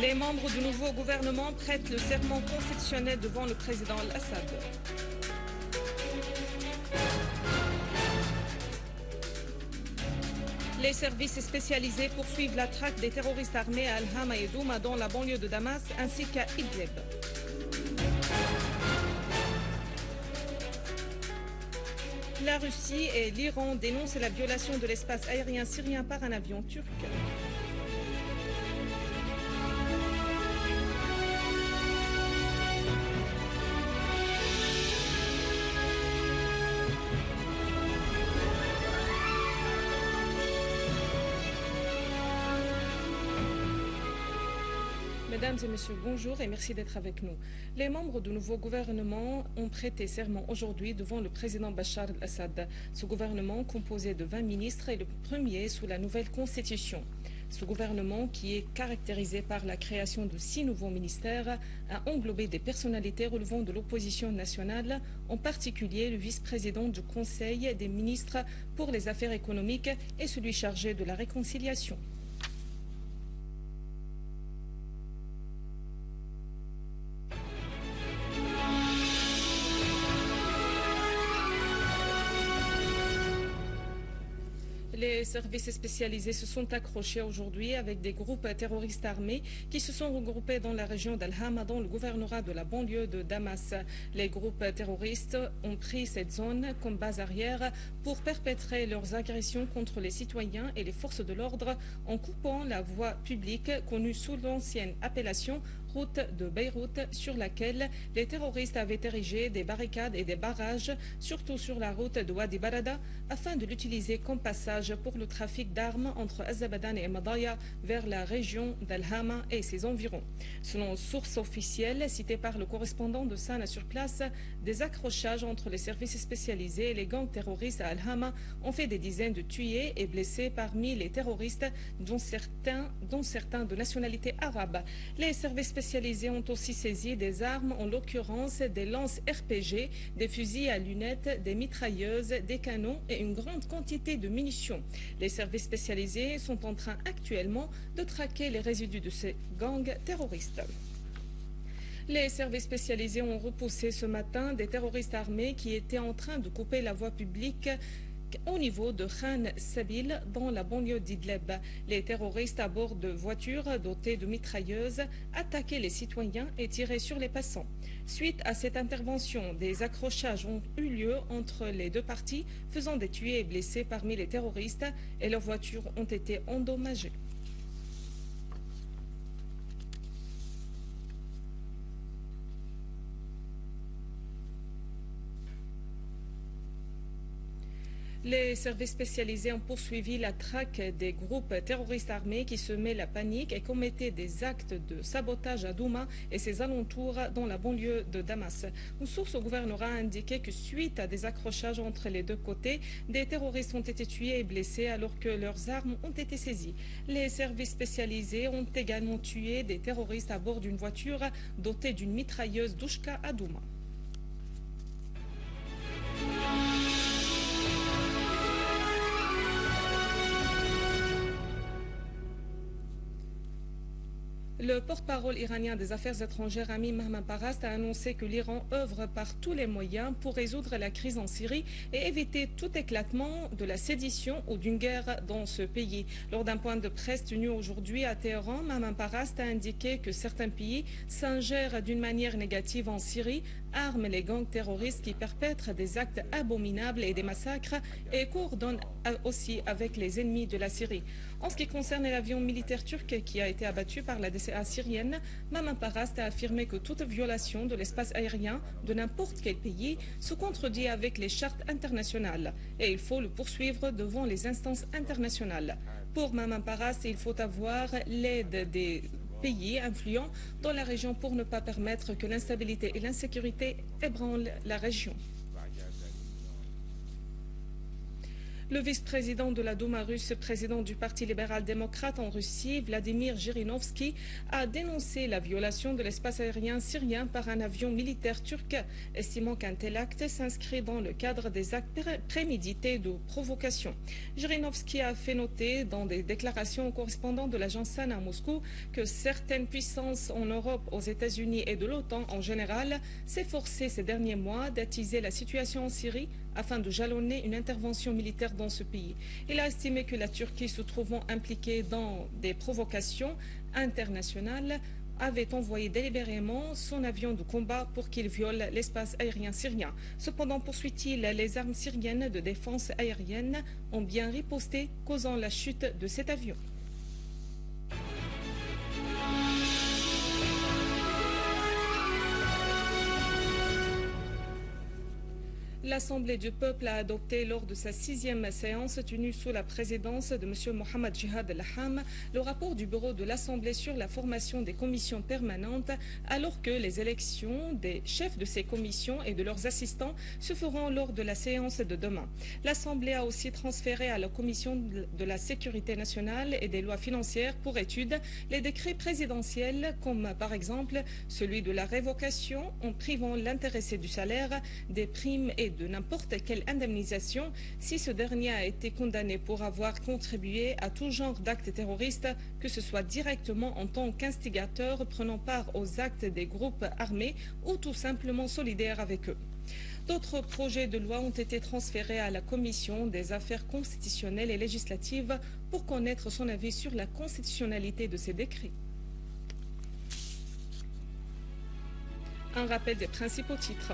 Les membres du nouveau gouvernement prêtent le serment constitutionnel devant le président Al-Assad. Les services spécialisés poursuivent la traque des terroristes armés à Al-Hama et Douma dans la banlieue de Damas ainsi qu'à Idlib. La Russie et l'Iran dénoncent la violation de l'espace aérien syrien par un avion turc. Mesdames et messieurs, bonjour et merci d'être avec nous. Les membres du nouveau gouvernement ont prêté serment aujourd'hui devant le président Bachar al-Assad. Ce gouvernement, composé de 20 ministres, est le premier sous la nouvelle constitution. Ce gouvernement, qui est caractérisé par la création de 6 nouveaux ministères, a englobé des personnalités relevant de l'opposition nationale, en particulier le vice-président du Conseil des ministres pour les affaires économiques et celui chargé de la réconciliation. Les services spécialisés se sont accrochés aujourd'hui avec des groupes terroristes armés qui se sont regroupés dans la région d'Al-Hama, dans le gouvernorat de la banlieue de Damas. Les groupes terroristes ont pris cette zone comme base arrière pour perpétrer leurs agressions contre les citoyens et les forces de l'ordre en coupant la voie publique connue sous l'ancienne appellation route de Beyrouth, sur laquelle les terroristes avaient érigé des barricades et des barrages, surtout sur la route de Wadi Barada, afin de l'utiliser comme passage pour le trafic d'armes entre Azabadan et Madaya vers la région d'Al-Hama et ses environs. Selon sources officielles citées par le correspondant de Sana sur place, des accrochages entre les services spécialisés et les gangs terroristes à Al-Hama ont fait des dizaines de tués et blessés parmi les terroristes, dont certains de nationalité arabe. Les services spécialisés ont aussi saisi des armes, en l'occurrence des lances RPG, des fusils à lunettes, des mitrailleuses, des canons et une grande quantité de munitions. Les services spécialisés sont en train actuellement de traquer les résidus de ces gangs terroristes. Les services spécialisés ont repoussé ce matin des terroristes armés qui étaient en train de couper la voie publique au niveau de Khan Sabil dans la banlieue d'Idlib. Les terroristes à bord de voitures dotées de mitrailleuses attaquaient les citoyens et tiraient sur les passants. Suite à cette intervention, des accrochages ont eu lieu entre les deux parties, faisant des tués et blessés parmi les terroristes et leurs voitures ont été endommagées. Les services spécialisés ont poursuivi la traque des groupes terroristes armés qui semaient la panique et commettaient des actes de sabotage à Douma et ses alentours dans la banlieue de Damas. Une source au gouvernorat a indiqué que suite à des accrochages entre les deux côtés, des terroristes ont été tués et blessés alors que leurs armes ont été saisies. Les services spécialisés ont également tué des terroristes à bord d'une voiture dotée d'une mitrailleuse Douchka à Douma. Le porte-parole iranien des Affaires étrangères Ami Mahman Parast a annoncé que l'Iran œuvre par tous les moyens pour résoudre la crise en Syrie et éviter tout éclatement de la sédition ou d'une guerre dans ce pays. Lors d'un point de presse tenu aujourd'hui à Téhéran, Mahman Parast a indiqué que certains pays s'ingèrent d'une manière négative en Syrie, arment les gangs terroristes qui perpètrent des actes abominables et des massacres et coordonnent aussi avec les ennemis de la Syrie. En ce qui concerne l'avion militaire turc qui a été abattu par la DCA syrienne, Mahman Parast a affirmé que toute violation de l'espace aérien de n'importe quel pays se contredit avec les chartes internationales et il faut le poursuivre devant les instances internationales. Pour Mahman Parast, il faut avoir l'aide des pays influents dans la région pour ne pas permettre que l'instabilité et l'insécurité ébranlent la région. Le vice-président de la Douma russe, président du Parti libéral-démocrate en Russie, Vladimir Zhirinovski, a dénoncé la violation de l'espace aérien syrien par un avion militaire turc, estimant qu'un tel acte s'inscrit dans le cadre des actes prémédités de provocation. Zhirinovski a fait noter dans des déclarations aux correspondants de l'agence SANA à Moscou que certaines puissances en Europe, aux États-Unis et de l'OTAN en général s'efforçaient ces derniers mois d'attiser la situation en Syrie afin de jalonner une intervention militaire dans ce pays. Il a estimé que la Turquie, se trouvant impliquée dans des provocations internationales, avait envoyé délibérément son avion de combat pour qu'il viole l'espace aérien syrien. Cependant, poursuit-il, les armes syriennes de défense aérienne ont bien riposté, causant la chute de cet avion. L'Assemblée du peuple a adopté lors de sa 6e séance tenue sous la présidence de M. Mohamed Jihad Al-Ham le rapport du bureau de l'Assemblée sur la formation des commissions permanentes, alors que les élections des chefs de ces commissions et de leurs assistants se feront lors de la séance de demain. L'Assemblée a aussi transféré à la Commission de la sécurité nationale et des lois financières pour étude les décrets présidentiels, comme par exemple celui de la révocation en privant l'intéressé du salaire, des primes et de n'importe quelle indemnisation si ce dernier a été condamné pour avoir contribué à tout genre d'actes terroristes, que ce soit directement en tant qu'instigateur prenant part aux actes des groupes armés ou tout simplement solidaire avec eux. D'autres projets de loi ont été transférés à la Commission des affaires constitutionnelles et législatives pour connaître son avis sur la constitutionnalité de ces décrets. Un rappel des principaux titres.